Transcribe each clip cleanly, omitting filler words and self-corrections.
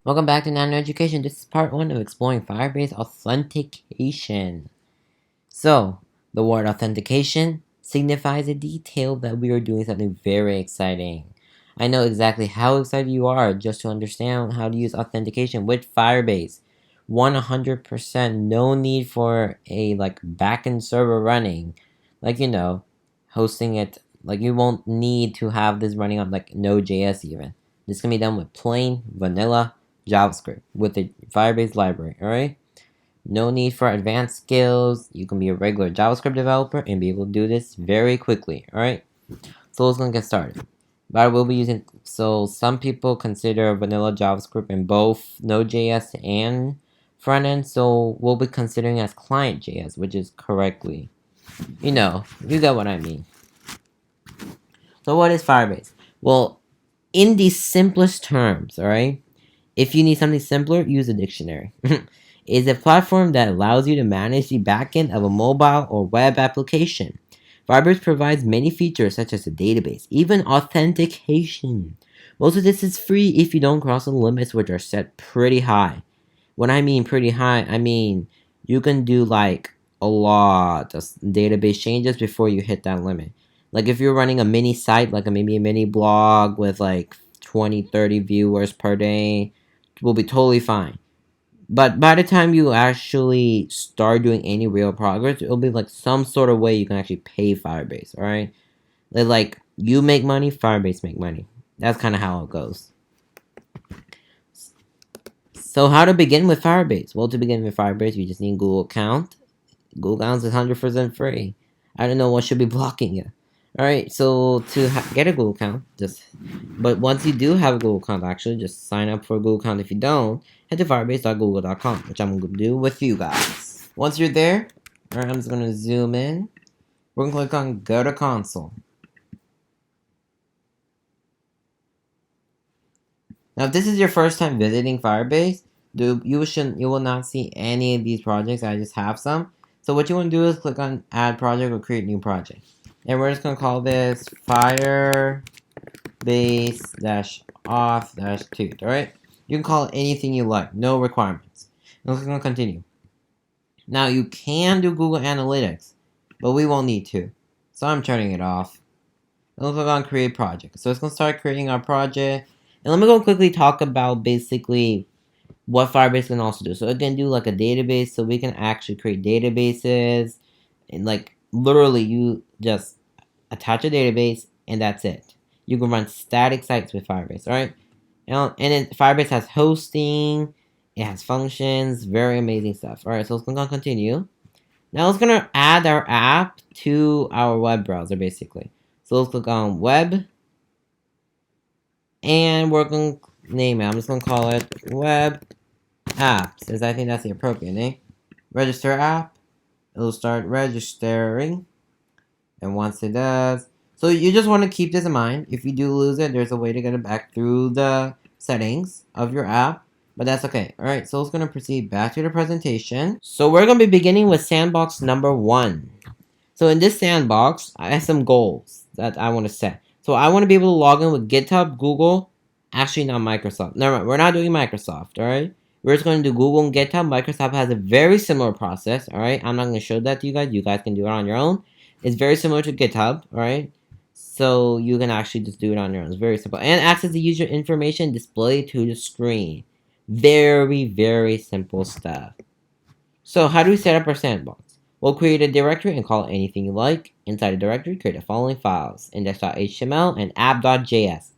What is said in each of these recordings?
Welcome back to Nano Education. This is part 1 of exploring Firebase Authentication. So, the word authentication signifies a detail that we are doing something very exciting. I know exactly how excited you are just to understand how to use authentication with Firebase. 100% no need for a backend server running. Hosting it. You won't need to have this running on Node.js even. This can be done with plain vanilla JavaScript with the Firebase library, alright? No need for advanced skills. You can be a regular JavaScript developer and be able to do this very quickly, alright? So let's get started. But we'll be using, so some people consider vanilla JavaScript in both Node.js and frontend, so we'll be considering as client.js, which is correctly. You get what I mean. So what is Firebase? Well, in the simplest terms, alright? If you need something simpler, use a dictionary. It's a platform that allows you to manage the backend of a mobile or web application. Firebase provides many features such as a database, even authentication. Most of this is free if you don't cross the limits, which are set pretty high. When I mean pretty high, I mean you can do a lot of database changes before you hit that limit. Like if you're running a mini site, maybe a mini blog with 20, 30 viewers per day, will be totally fine. But by the time you actually start doing any real progress, it'll be some sort of way you can actually pay Firebase, alright? You make money, Firebase make money. That's kind of how it goes. So how to begin with Firebase? Well, to begin with Firebase, you just need a Google account. Google account is 100% free. I don't know what should be blocking you. Alright, so to get a Google account, but once you do have a Google account, actually, just sign up for a Google account. If you don't, head to firebase.google.com, which I'm going to do with you guys. Once you're there, alright, I'm just going to zoom in. We're going to click on Go to Console. Now, if this is your first time visiting Firebase, you will not see any of these projects. I just have some. So what you want to do is click on Add Project or Create New Project. And we're just going to call this Firebase-auth-2, alright? You can call it anything you like, no requirements. And click on Continue. Now, you can do Google Analytics, but we won't need to. So I'm turning it off. And click on Create Project. So it's going to start creating our project. And let me go quickly talk about basically what Firebase can also do. So it can do a database, so we can actually create databases. And literally you just attach a database and that's it. You can run static sites with Firebase, alright? And then Firebase has hosting, it has functions, very amazing stuff. Alright, so let's click on continue. Now let's gonna add our app to our web browser basically. So let's click on web. And we're gonna name it. I'm just gonna call it web apps, as I think that's the appropriate name. Register app. It'll start registering. And once it does, so you just want to keep this in mind. If you do lose it, there's a way to get it back through the settings of your app, but that's okay. Alright, so it's going to proceed back to the presentation. So we're going to be beginning with sandbox number 1. So in this sandbox, I have some goals that I want to set. So I want to be able to log in with GitHub, Google, actually not Microsoft. Never mind, we're not doing Microsoft, alright? We're just going to do Google and GitHub. Microsoft has a very similar process, alright? I'm not going to show that to you guys. You guys can do it on your own. It's very similar to GitHub, alright? So you can actually just do it on your own. It's very simple. And access the user information displayed to the screen. Very, very simple stuff. So how do we set up our sandbox? We'll create a directory and call it anything you like. Inside the directory, create the following files: index.html and app.js.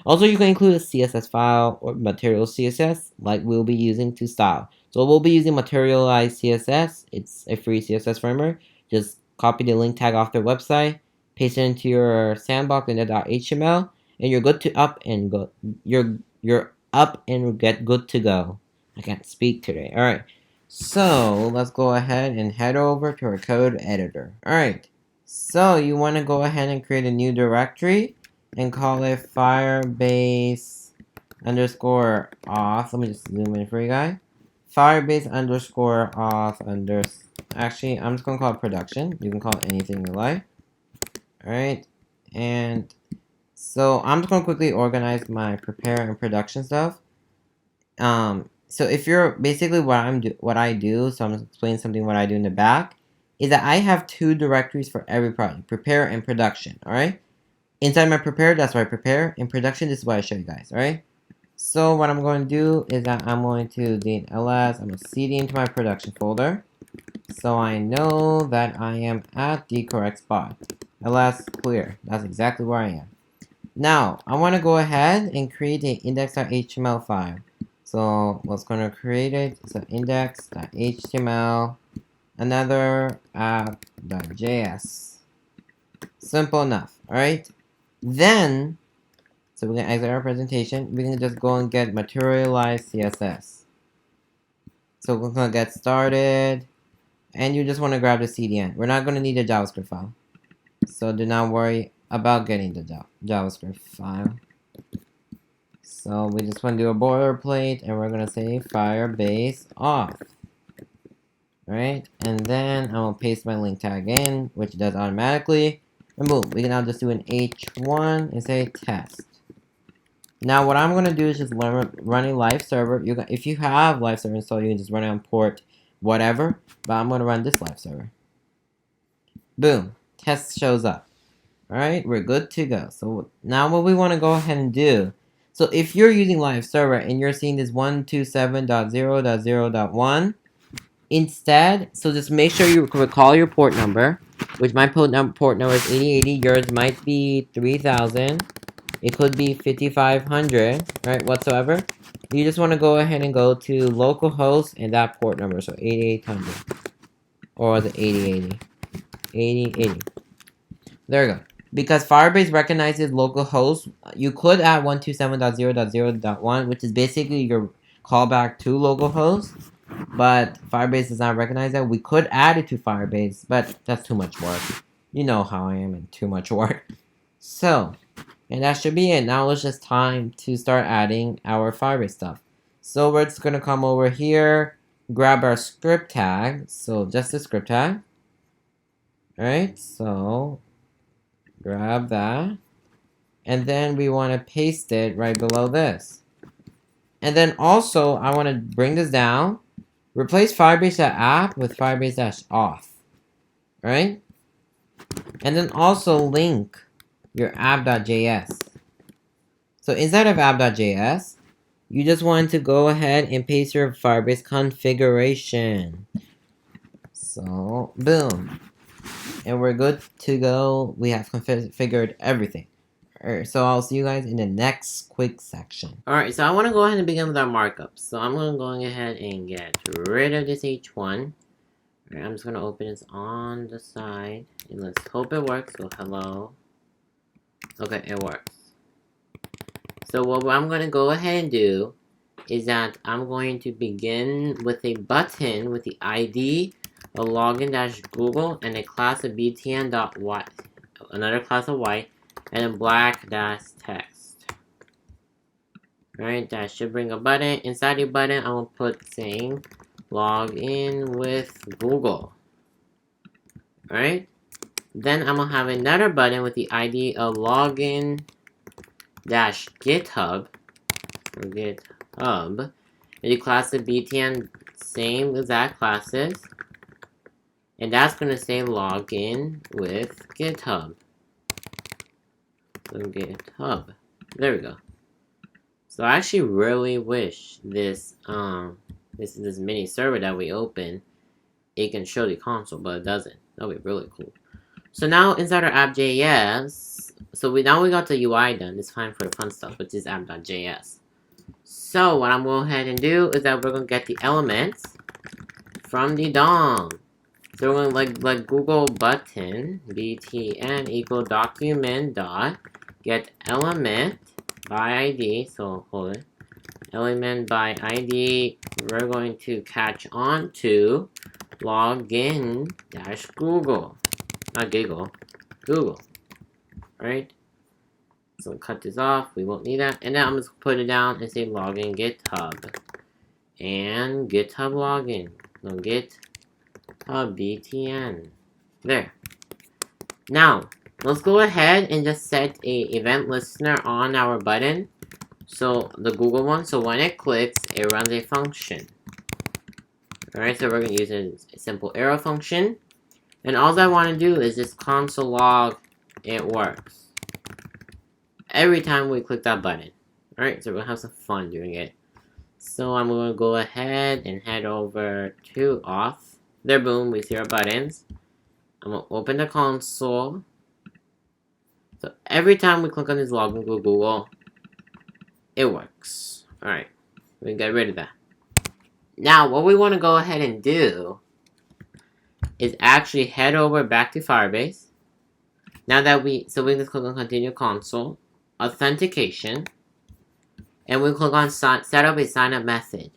Also, you can include a CSS file or material CSS like we'll be using to style. So we'll be using materialized CSS. It's a free CSS framework. Just copy the link tag off their website, paste it into your sandbox in the .html, and you're good to up and go. You're up and get good to go. I can't speak today. All right. So let's go ahead and head over to our code editor. Alright, so you want to go ahead and create a new directory and call it Firebase _ auth. Let me just zoom in for you guys. Firebase _ auth actually, I'm just going to call it production. You can call it anything you like. Alright, and so I'm just going to quickly organize my prepare and production stuff. So if you're basically what I do, so I'm explaining something what I do in the back, is that I have two directories for every project, prepare and production. All right. Inside my prepare, that's what I prepare. In production, this is what I show you guys. All right. So what I'm going to do is that I'm going to delete ls. I'm going to cd into my production folder, so I know that I am at the correct spot. ls clear. That's exactly where I am. Now, I want to go ahead and create an index.html file. So, what's going to create it? So, index.html, another app.js. Simple enough, alright? Then, so we're going to exit our presentation. We're going to just go and get materialized CSS. So, we're going to get started. And you just want to grab the CDN. We're not going to need a JavaScript file. So, do not worry about getting the JavaScript file. So we just want to do a boilerplate, and we're gonna say Firebase auth. Alright, and then I'm gonna paste my link tag in, which it does automatically. And boom, we can now just do an H1 and say test. Now what I'm gonna do is just run a live server. If you have live server installed, you can just run it on port whatever. But I'm gonna run this live server. Boom, test shows up. Alright, we're good to go. So now what we want to go ahead and do. So if you're using live server and you're seeing this 127.0.0.1, instead, so just make sure you recall your port number, which my port number is 8080, yours might be 3000, it could be 5500, right, whatsoever. You just want to go ahead and go to localhost and that port number, so 8800, or the 8080, 8080. There we go. Because Firebase recognizes local hosts, you could add 127.0.0.1, which is basically your callback to localhost, but Firebase does not recognize that. We could add it to Firebase, but that's too much work. You know how I am in too much work. So, and that should be it. Now it's just time to start adding our Firebase stuff. So we're just going to come over here, grab our script tag. So just the script tag. Alright, so grab that, and then we want to paste it right below this. And then also, I want to bring this down, replace Firebase.app with Firebase-auth, right? And then also link your app.js. So inside of app.js, you just want to go ahead and paste your Firebase configuration. So, boom. And we're good to go. We have configured everything. Alright, so I'll see you guys in the next quick section. Alright, so I want to go ahead and begin with our markup. So I'm going to go ahead and get rid of this H1. Alright, I'm just going to open this on the side. And let's hope it works. So hello. Okay, it works. So what I'm going to go ahead and do is that I'm going to begin with a button with the ID a login-Google and a class of btn.white, another class of white, and a black-text. Alright, that should bring a button. Inside the button, I will put saying login with Google. Alright, then I'm gonna have another button with the ID of login-GitHub, or GitHub, and the class of btn, same exact classes. And that's going to say login with GitHub. So GitHub. There we go. So I actually really wish this this mini server that we open, it can show the console, but it doesn't. That would be really cool. So now inside our app.js, so now we got the UI done. It's time for the fun stuff, which is app.js. So what I'm going to go ahead and do is that we're going to get the elements from the DOM. So we're going to like Google button btn equal document dot get element by ID. So hold it. Element by ID. We're going to catch on to login dash Google, not Giggle, Google. Right. So cut this off. We won't need that. And then I'm just gonna put it down and say login GitHub and GitHub login. No GitHub btn. There. Now, let's go ahead and just set a event listener on our button. So the Google one, so when it clicks, it runs a function. Alright, so we're going to use a simple arrow function. And all I want to do is just console log it works. Every time we click that button. Alright, so we're going to have some fun doing it. So I'm going to go ahead and head over to auth. There, boom, we see our buttons. I'm going to open the console. So every time we click on this login to Google, it works. Alright, we can get rid of that. Now, what we want to go ahead and do is actually head over back to Firebase. Now that we can just click on Continue Console, Authentication, and we click on Set up a sign up method.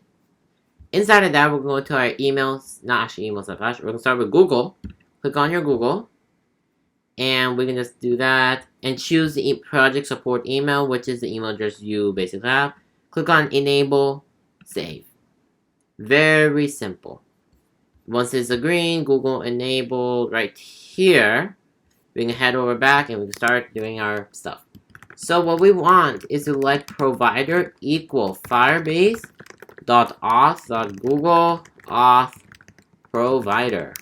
Inside of that, we're going to our emails, not actually emails, we're going to start with Google. Click on your Google, and we can just do that, and choose the project support email, which is the email address you basically have. Click on Enable, Save. Very simple. Once it's a green, Google enabled right here, we can head over back and we can start doing our stuff. So what we want is to let provider equal firebase.auth.google auth provider.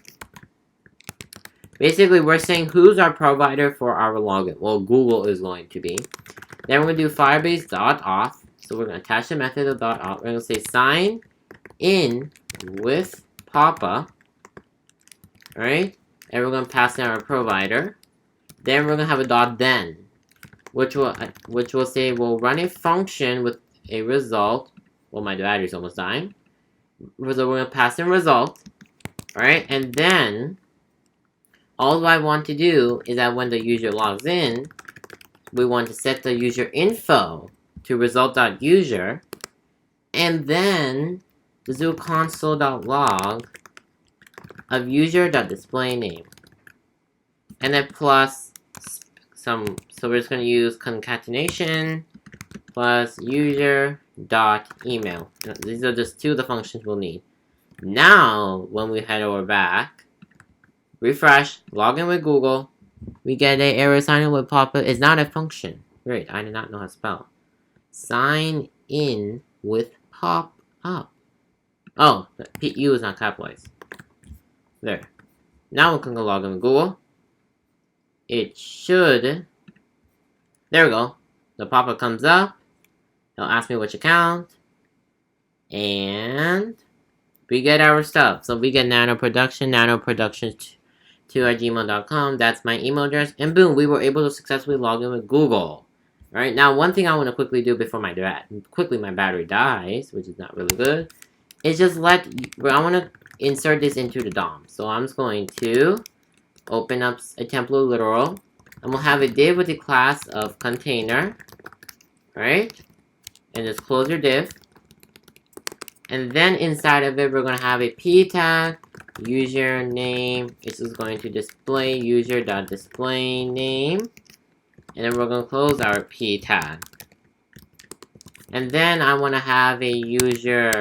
Basically, we're saying who's our provider for our login. Well, Google is going to be. Then we're going to do firebase.auth. So we're going to attach the method of .auth. We're going to say sign in with Papa. Alright? And we're going to pass in our provider. Then we're going to have a .then. Which will say we'll run a function with a result. Well, my battery's almost dying. So we're going to pass in result. Alright? And then all I want to do is that when the user logs in, we want to set the user info to result.user, and then do console.log of user.displayname, and then plus some. So we're just going to use concatenation plus user.email. These are just two of the functions we'll need. Now, when we head over back, refresh, log in with Google, we get an error sign in with Papa. It's not a function. Great, I did not know how to spell. Sign in with pop-up. Oh, the U is not capitalized. There. Now we can go log in with Google. It should. There we go. The pop-up comes up. It'll ask me which account. And we get our stuff. So we get nanoproduction2@gmail.com. That's my email address. And boom, we were able to successfully log in with Google. Alright, now one thing I want to quickly do before my battery dies, which is not really good, is just I want to insert this into the DOM. So I'm just going to open up a template literal, and we'll have a div with the class of container, right? And just close your div. And then inside of it, we're going to have a p tag, username. This is going to display user.displayname. And then we're going to close our p tag. And then I want to have a user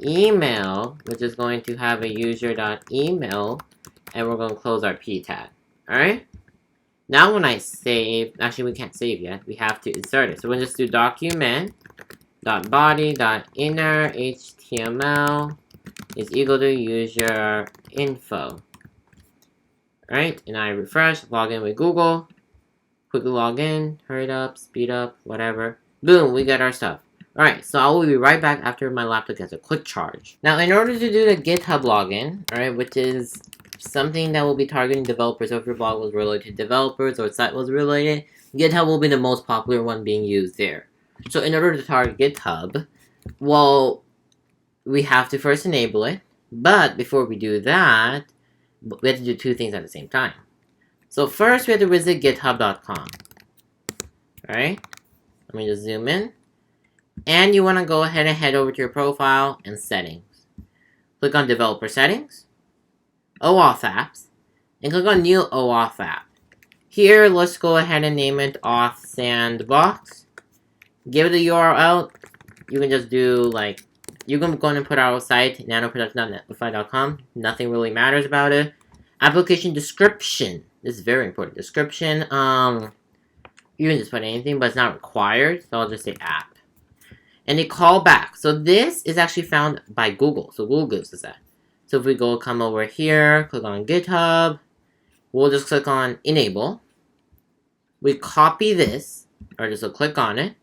email, which is going to have a user.email. And we're going to close our p tag. Alright? Now when I save, actually we can't save yet. We have to insert it. So we'll just do document.body.inner HTML is equal to user info. Alright, and I refresh, log in with Google, quickly log in, hurry it up, speed up, whatever. Boom, we got our stuff. Alright, so I will be right back after my laptop gets a quick charge. Now, in order to do the GitHub login, alright, which is something that will be targeting developers, so if your blog was related to developers or site was related, GitHub will be the most popular one being used there. So in order to target GitHub, well, we have to first enable it, but before we do that, we have to do two things at the same time. So first, we have to visit github.com. Alright, let me just zoom in. And you want to go ahead and head over to your profile and settings. Click on developer settings, OAuth apps, and click on new OAuth app. Here, let's go ahead and name it Auth Sandbox. Give it a URL. You can just do you can go and put our site, nanoproduction.netlify.com. Nothing really matters about it. Application description. This is very important. Description. You can just put anything, but it's not required, so I'll just say app. And a callback. So this is actually found by Google. So Google gives us that. So if we come over here, click on GitHub, we'll just click on enable. We copy this, or just click on it,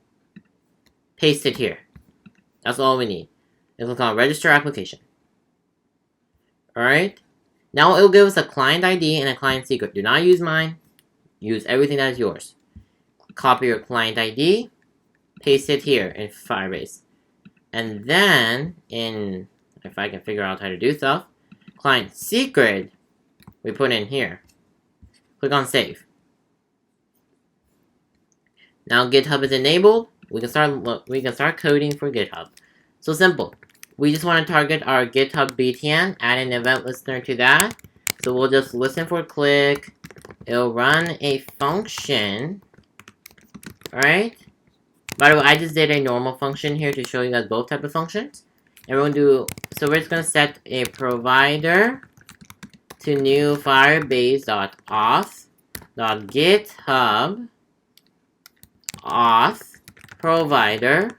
paste it here. That's all we need. And click on register application. Alright? Now it will give us a client ID and a client secret. Do not use mine. Use everything that is yours. Copy your client ID, paste it here in Firebase. And then, if I can figure out how to do stuff, client secret, we put in here. Click on save. Now GitHub is enabled. We can start coding for GitHub. So simple. We just want to target our GitHub BTN, add an event listener to that. So we'll just listen for click. It'll run a function. Alright? By the way, I just did a normal function here to show you guys both type of functions. And we're we're just going to set a provider to new firebase.auth.github auth provider,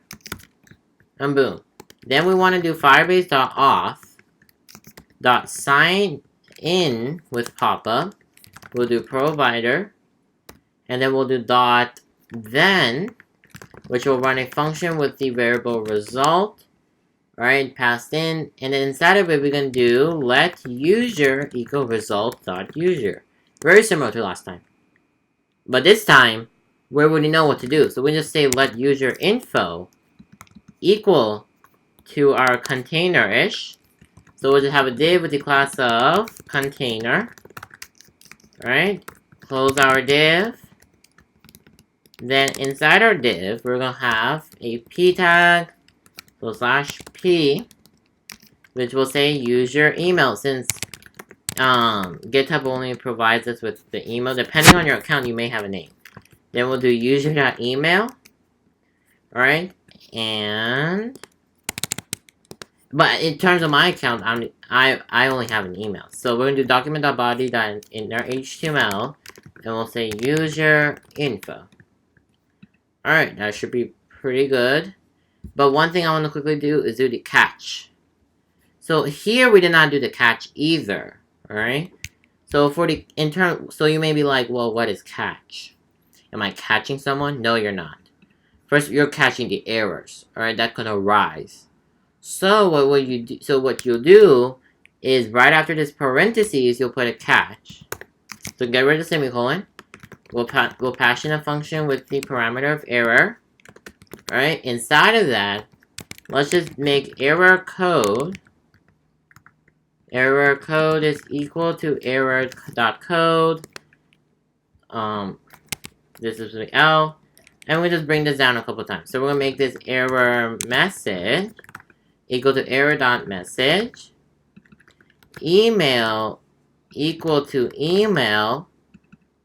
and boom. Then we want to do firebase.auth.sign in with pop-up. We'll do provider, and then we'll do .then, which will run a function with the variable result, right, passed in, and then inside of it we're going to do let user equal result.user. Very similar to last time. But this time, we already know what to do. So we just say let user info equal to our container-ish. So we'll just have a div with the class of container. Alright, close our div. Then inside our div, we're going to have a p tag, so /p, which will say user email, since GitHub only provides us with the email. Depending on your account, you may have a name. Then we'll do user.email. Alright, but in terms of my account, I only have an email. So we're going to do document.body.inner.html, and we'll say user info. Alright, that should be pretty good. But one thing I want to quickly do is do the catch. So here we did not do the catch either. Alright? So for the so you may be like, well, what is catch? Am I catching someone? No, you're not. First, you're catching the errors. Alright, that's gonna arise. So what you'll do is right after this parentheses, you'll put a catch. So get rid of the semicolon. We'll pass in a function with the parameter of error. Alright, inside of that, let's just make error code. Error code is equal to error.code. This is the L. And we just bring this down a couple times. So we're going to make this error message equal to error.message. Email equal to email.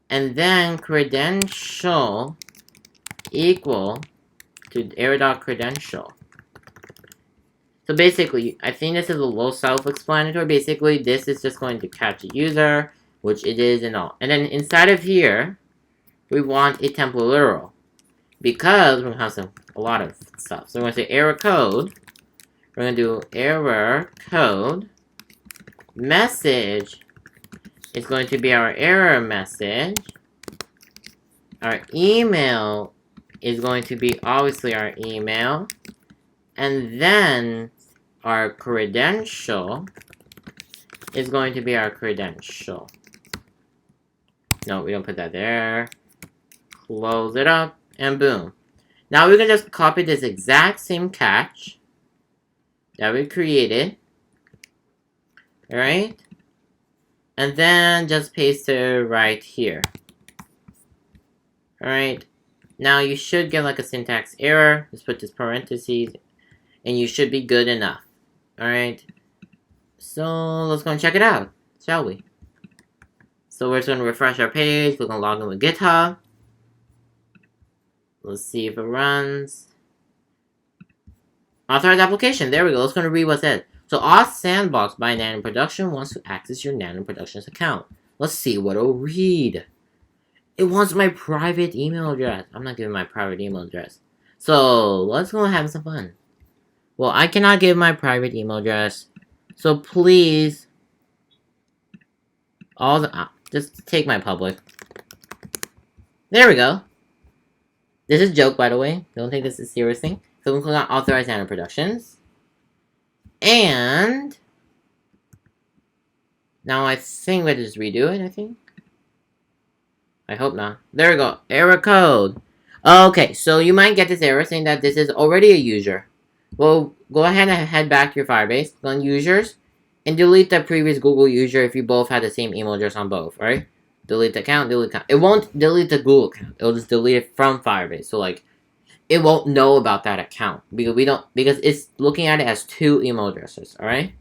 And then credential equal to error.credential. So basically, I think this is a little self-explanatory. Basically, this is just going to catch a user, which it is and all. And then inside of here, we want a template literal, because we're going to have a lot of stuff. So we're going to say error code. We're going to do error code. Message is going to be our error message. Our email is going to be obviously our email. And then our credential is going to be our credential. No, we don't put that there. Close it up, and boom. Now we can just copy this exact same catch that we created. Alright? And then just paste it right here. Alright? Now you should get like a syntax error. Just put this parentheses, and you should be good enough. Alright? So let's go and check it out, shall we? So we're just going to refresh our page. We're going to log in with GitHub. Let's see if it runs. Authorized application. There we go. Let's go and read what it says. So Auth Sandbox by Nano Production wants to access your Nano Productions account. Let's see what it'll read. It wants my private email address. I'm not giving my private email address. So, let's go have some fun. Well, I cannot give my private email address. So, please, just take my public. There we go. This is a joke, by the way. Don't take this as a serious thing. So, we'll click on Authorize Nano Productions. And now I think we just redo it, I think. I hope not. There we go. Error code. Okay, so you might get this error saying that this is already a user. Well, go ahead and head back to your Firebase, go on users, and delete the previous Google user if you both had the same email address on both, alright? Delete the account, delete account. It won't delete the Google account. It'll just delete it from Firebase. So like, it won't know about that account because it's looking at it as two email addresses, alright?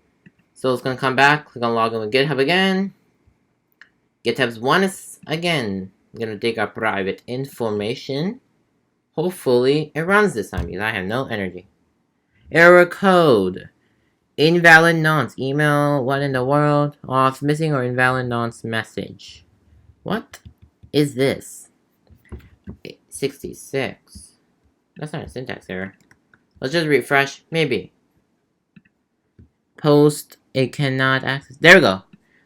So it's gonna come back, click on login with GitHub again. GitHub's one is again gonna take our private information. Hopefully it runs this time because I have no energy. Error code. Invalid nonce. Email, what in the world? Auth missing or invalid nonce message. What is this? 66. That's not a syntax error. Let's just refresh. Maybe. Post, it cannot access. There we go.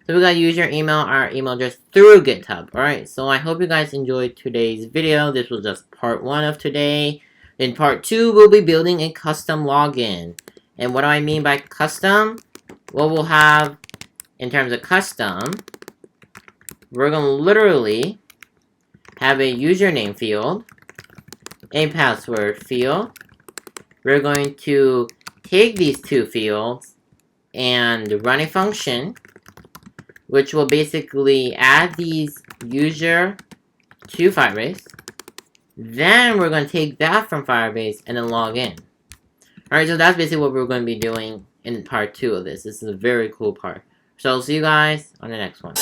So we got user email, our email address through GitHub. Alright, so I hope you guys enjoyed today's video. This was just part 1 of today. In part 2, we'll be building a custom login. And what do I mean by custom? What we'll have in terms of custom, we're going to literally have a username field, a password field. We're going to take these two fields and run a function which will basically add these user to Firebase. Then we're going to take that from Firebase and then log in. Alright, so that's basically what we're going to be doing in part 2 of this. This is a very cool part. So I'll see you guys on the next one.